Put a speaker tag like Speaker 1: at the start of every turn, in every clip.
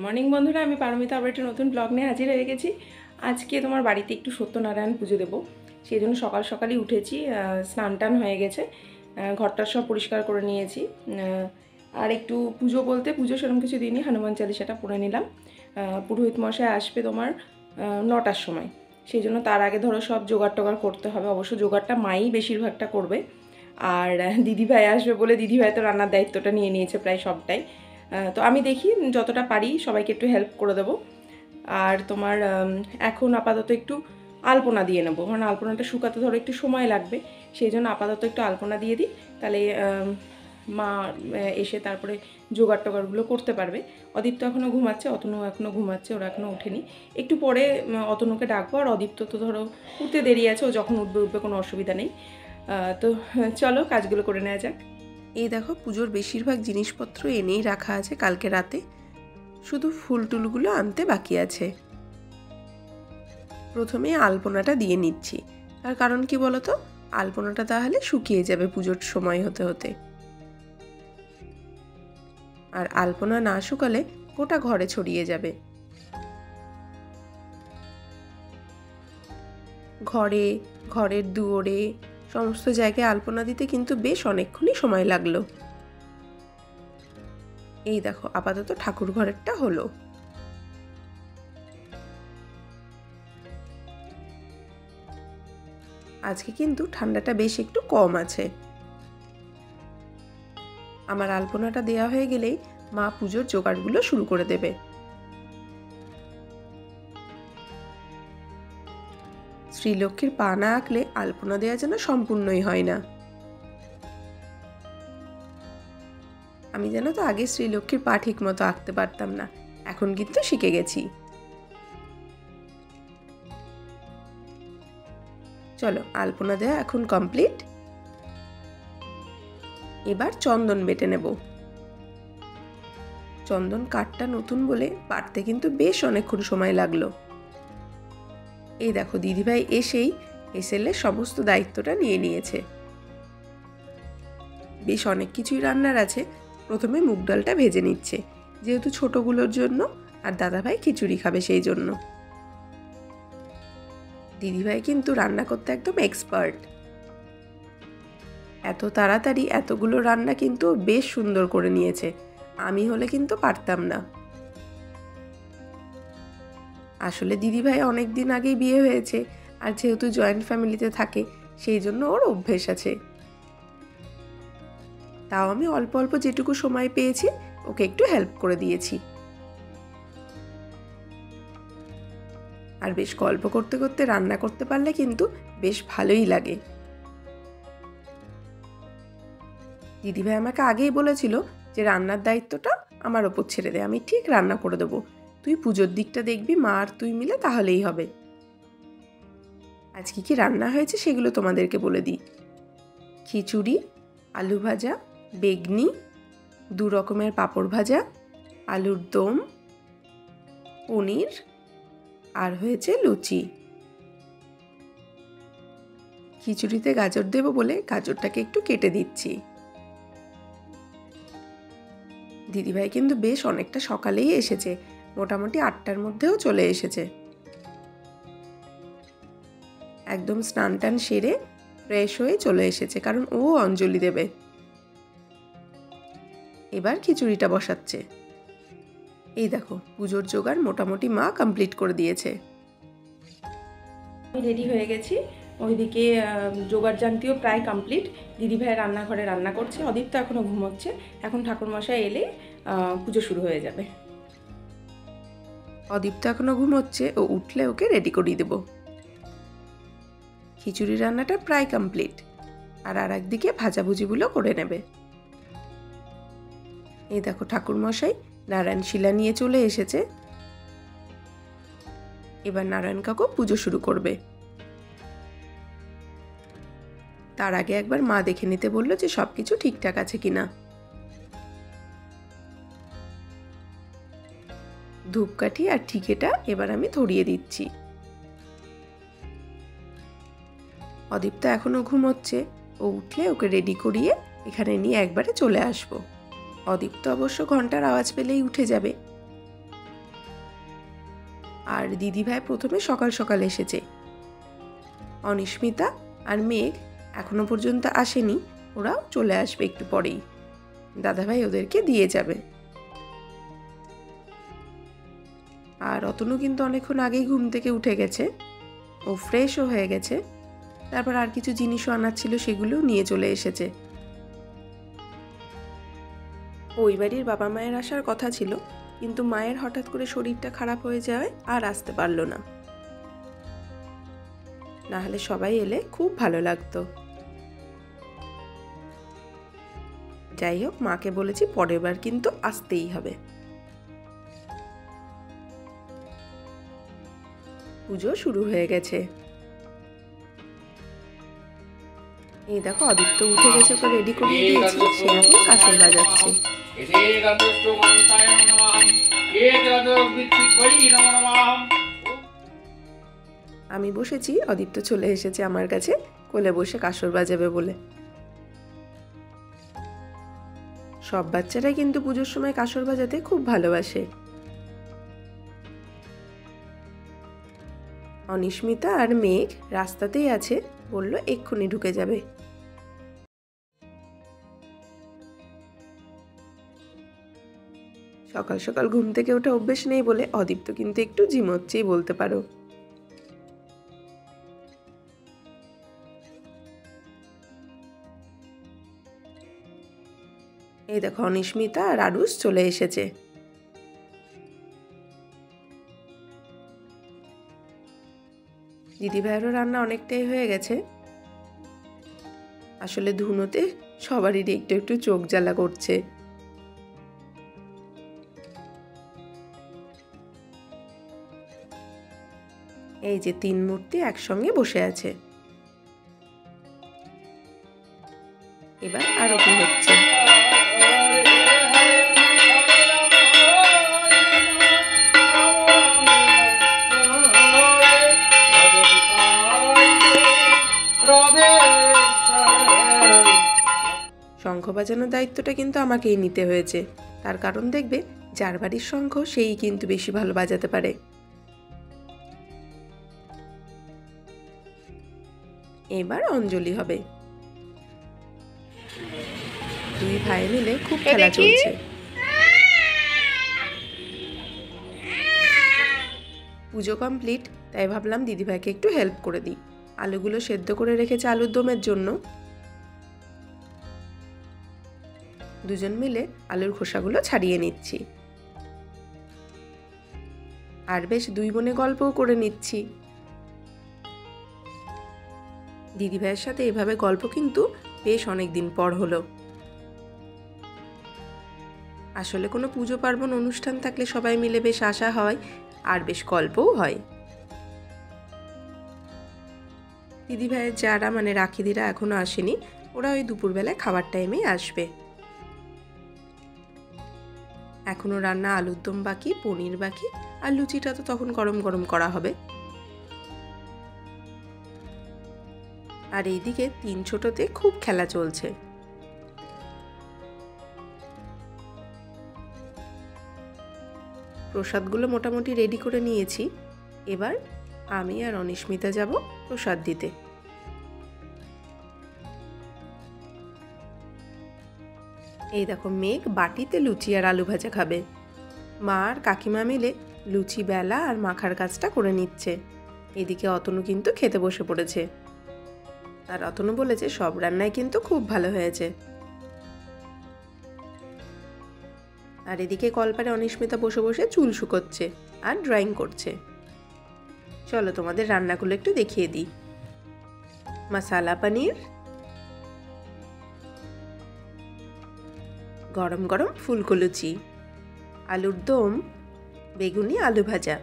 Speaker 1: Morning বন্ধুরা, আমি পারমিতা আবার একটা নতুন ব্লগ নিয়ে হাজির হয়ে গেছি। আজকে তোমার বাড়িতে একটু সত্যনারায়ণ পুজো দেবো, সেই জন্য সকাল সকালই উঠেছি। স্নান টান হয়ে গেছে, ঘরটা সব পরিষ্কার করে নিয়েছি। আর একটু পুজো বলতে পুজো সেরকম কিছু দিনই হনুমান চালিসাটা পড়ে নিলাম। পুরোহিত মশাই আসবে তোমার 9টার সময়, সেই জন্য তার আগে ধরো সব জোগাড় টোগাড় করতে হবে। অবশ্য জোগাড়টা মাই বেশিরভাগটা করবে, আর দিদিভাই আসবে বলে দিদিভাই তো রান্নার দায়িত্বটা নিয়ে নিয়েছে প্রায় সবটাই। তো আমি দেখি যতটা পারি সবাইকে একটু হেল্প করে দেবো। আর তোমার এখন আপাতত একটু আলপনা দিয়ে নেবো, কারণ আলপনাটা শুকাতে ধরো একটু সময় লাগবে, সেই জন্য আপাতত একটু আলপনা দিয়ে দিই, তাহলে মা এসে তারপরে জোগাড় টোগাড়গুলো করতে পারবে। অদীপ্ত এখনও ঘুমাচ্ছে, অতনু এখনও ঘুমাচ্ছে, ওরা এখনও ওঠেনি। একটু পরে অতনুকে ডাকবো, আর অদীপ্ত তো ধরো উঠতে দেরি আছে, ও যখন উঠবে কোনো অসুবিধা নেই। তো চলো কাজগুলো করে নেওয়া যাক। এই দেখো, পুজোর বেশিরভাগ জিনিসপত্র এনেই রাখা আছে কালকে রাতে, শুধু ফুল টুলগুলো আনতে বাকি আছে। প্রথমে আলপনাটা দিয়ে নিচ্ছি, তার কারণ কি বলতো, আলপনাটা তাহলে শুকিয়ে যাবে পুজোর সময় হতে হতে, আর আলপনা না শুকালে গোটা ঘরে ছড়িয়ে যাবে। ঘরে, ঘরের দুয়ারে, সমস্ত জায়গায় আলপনা দিতে কিন্তু বেশ অনেকক্ষণই সময় লাগলো। এই দেখো, আপাতত ঠাকুর ঘরেরটা হলো। আজকে কিন্তু ঠান্ডাটা বেশ একটু কম আছে। আমার আলপনাটা দেওয়া হয়ে গেলেই মা পুজোর জোগাড়গুলো শুরু করে দেবে। শ্রীলক্ষ্মীর পা না আঁকলে আলপনা দেওয়া যেন সম্পূর্ণই হয় না। আমি জানো তো আগে শ্রীলক্ষ্মীর পা ঠিক মতো আঁকতে পারতাম না, এখন কিন্তু শিখে গেছি। চলো, আলপনা দেওয়া এখন কমপ্লিট। এবার চন্দন বেটে নেব। চন্দন কাঠটা নতুন বলে বাটতে কিন্তু বেশ অনেকক্ষণ সময় লাগলো। এই দেখো, দিদিভাই এসেই এসএলের সমস্ত দায়িত্বটা নিয়ে নিয়েছে। বেশ অনেক কিছুই রান্নার আছে। প্রথমে মুগ ডালটা ভেজে নিচ্ছে, যেহেতু ছোটগুলোর জন্য, আর দাদাভাই খিচুড়ি খাবে সেই জন্য। দিদিভাই কিন্তু রান্না করতে একদম এক্সপার্ট। এত তাড়াতাড়ি এতগুলো রান্না কিন্তু বেশ সুন্দর করে নিয়েছে, আমি হলে কিন্তু পারতাম না। আসলে দিদিভাই অনেক দিন আগেই বিয়ে হয়েছে, আর যেহেতু জয়েন্ট ফ্যামিলিতে থাকে সেই জন্য ওর অভ্যেস আছে। তাও আমি অল্প অল্প যেটুকু সময় পেয়েছি ওকে একটু হেল্প করে দিয়েছি। আর বেশ গল্প করতে করতে রান্না করতে পারলে কিন্তু বেশ ভালোই লাগে। দিদিভাই আমাকে আগেই বলেছিল যে রান্নার দায়িত্বটা আমার ওপর ছেড়ে দে, আমি ঠিক রান্না করে দেবো, তুই পুজোর দিকটা দেখবি, মা আর তুই মিলে তাহলেই হবে। আজকে কি রান্না হয়েছে সেগুলো তোমাদেরকে বলে দিই। খিচুড়ি, আলু ভাজা, বেগনি, 2 রকমের পাঁপড় ভাজা, আলুর দম, পনির, আর হয়েছে লুচি। খিচুড়িতে গাজর দেবো বলে গাজরটাকে একটু কেটে দিচ্ছি। দিদিভাই কিন্তু বেশ অনেকটা সকালেই এসেছে, মোটামুটি 8টার মধ্যেও চলে এসেছে। একদম স্নান টান সেরে ফ্রেশ হয়ে চলে এসেছে, কারণ ও অঞ্জলি দেবে। এবার খিচুড়িটা বসাচ্ছে। এই দেখো, পুজোর জোগাড় মোটামুটি মা কমপ্লিট করে দিয়েছে। আমি রেডি হয়ে গেছি, ওইদিকে জোগাড় জানতিও প্রায় কমপ্লিট। দিদিভাই রান্নাঘরে রান্না করছে, অদীপ্ত এখনও ঘুমোচ্ছে। এখন ঠাকুরমশাই এলে পুজো শুরু হয়ে যাবে। অদীপ্ত এখনও ঘুমোচ্ছে, ও উঠলে ওকে রেডি করিয়ে দেবো। খিচুড়ি রান্নাটা প্রায় কমপ্লিট, আর একদিকে ভাজাভুজিগুলো করে নেবে। এই দেখো, ঠাকুরমশাই নারায়ণ শিলা নিয়ে চলে এসেছে। এবার নারায়ণ কাকু পুজো শুরু করবে। তার আগে একবার মা দেখে নিতে বললো যে সবকিছু ঠিকঠাক আছে কিনা। ধূপকাঠি আর ঠিকেটা এবার আমি ধরিয়ে দিচ্ছি। অদীপ্ত এখনো ঘুমোচ্ছে, ও উঠলে ওকে রেডি করিয়ে এখানে নিয়ে একবারে চলে আসবো। অদীপ্ত অবশ্য ঘন্টার আওয়াজ পেলেই উঠে যাবে। আর দিদিভাই প্রথমে সকাল সকাল এসেছে। অনিস্মিতা আর মেঘ এখনো পর্যন্ত আসেনি, ওরাও চলে আসবে একটু পরেই। দাদাভাই ওদেরকে দিয়ে যাবে। আর অতনু কিন্তু অনেকক্ষণ আগেই ঘুম থেকে উঠে গেছে, ও ফ্রেশও হয়ে গেছে। তারপর আর কিছু জিনিসও আনার ছিল, সেগুলোও নিয়ে চলে এসেছে। ওই বাড়ির বাবা মায়ের আসার কথা ছিল, কিন্তু মায়ের হঠাৎ করে শরীরটা খারাপ হয়ে যাওয়ায় আর আসতে পারলো না। নাহলে সবাই এলে খুব ভালো লাগতো। যাই হোক, মাকে বলেছি পরের বার কিন্তু আসতেই হবে। পুজো শুরু হয়ে গেছে। এই দেখো অদিত্য উঠে গেছে, ওকে রেডি করিয়ে দিয়েছি, সে এখন কাঁসর বাজাচ্ছে। আমি বসেছি, অদিত্য চলে এসেছে আমার কাছে, কোলে বসে কাঁসর বাজাবে বলে। সব বাচ্চারাই কিন্তু পুজোর সময় কাঁসর বাজাতে খুব ভালোবাসে। অনিস্মিতা আর মেঘ রাস্তাতেই আছে, বলল এক্ষুনি ঢুকে যাবে। সকাল সকাল ঘুম থেকে ওঠা অভ্যেস নেই বলে অদীপ্ত কিন্তু একটু ঝিমোচ্ছেই বলতে পারো। এই দেখো অনিস্মিতা আর আরুষ চলে এসেছে। দিদিভাইয়েরও রান্না অনেকটাই হয়ে গেছে। আসলে ধুনোতে সবারই একটু একটু চোখ জ্বালা করছে। এই যে 3 মূর্তি একসঙ্গে বসে আছে। এবার আরতি হচ্ছে। শঙ্খ বাজানোর দায়িত্বটা কিন্তু আমাকেই নিতে হয়েছে, তার কারণ দেখবে যার বাড়ির শঙ্খ সেই কিন্তু বেশি ভালো বাজাতে পারে। এবার অঞ্জলি হবে। দুই ভাই মিলে খুব খেলা চলছে। পুজো কমপ্লিট, তাই ভাবলাম দিদিভাইকে একটু হেল্প করে দিই। আলুগুলো সেদ্ধ করে রেখেছে আলুর দমের জন্য। দুজন মিলে আলুর খোসাগুলো ছাড়িয়ে নিচ্ছি। আর বেশ দুই বোনে গল্পও করে নিচ্ছি। দিদিভাইয়ের সাথে এভাবে গল্প কিন্তু বেশ অনেকদিন পর হলো। আসলে কোনো পুজো পার্বণ অনুষ্ঠান থাকলে সবাই মিলে বেশ আসা হয় আর বেশ গল্পও হয়। দিদিভাইয়ের যারা মানে রাখিদিরা এখনো আসেনি, ওরা ওই দুপুরবেলায় খাবার টাইমেই আসবে। এখনো রান্না আলুর দম বাকি, পনির বাকি, আর লুচিটা তো তখন গরম গরম করা হবে। আর এইদিকে 3 ছোটতে খুব খেলা চলছে। প্রসাদগুলো মোটামুটি রেডি করে নিয়েছি। এবার আমি আর অনিস্মিতা যাব প্রসাদ দিতে। এই দেখো মেঘ বাটিতে লুচি আর আলু ভাজা খাবে। মা আর কাকিমা মিলে লুচি বেলা আর মাখার কাজটা করে নিচ্ছে। এদিকে অতনু কিন্তু খেতে বসে পড়েছে। আর অতনু বলেছে সব রান্নাই কিন্তু খুব ভালো হয়েছে। আর এদিকে কলপারে অনিস্মিতা বসে বসে চুল শুকোচ্ছে আর ড্রয়িং করছে। চলো তোমাদের রান্নাগুলো একটু দেখিয়ে দিই। মশালা পনির, গরম গরম ফুলকো লুচি, আলুর দম, বেগুনি আলু ভাজা,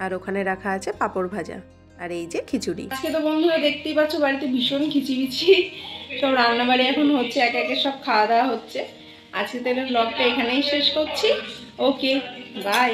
Speaker 1: আর ওখানে রাখা আছে পাঁপড় ভাজা, আর এই যে খিচুড়ি। আজকে তো বন্ধুরা দেখতেই পাচ্ছ বাড়িতে ভীষণ খিচিবিচি, সব রান্নাবাড়ি এখন হচ্ছে, একে একে সব খাওয়া দাওয়া হচ্ছে। আজকে তাহলে ব্লগটা এখানেই শেষ করছি। ওকে, বাই।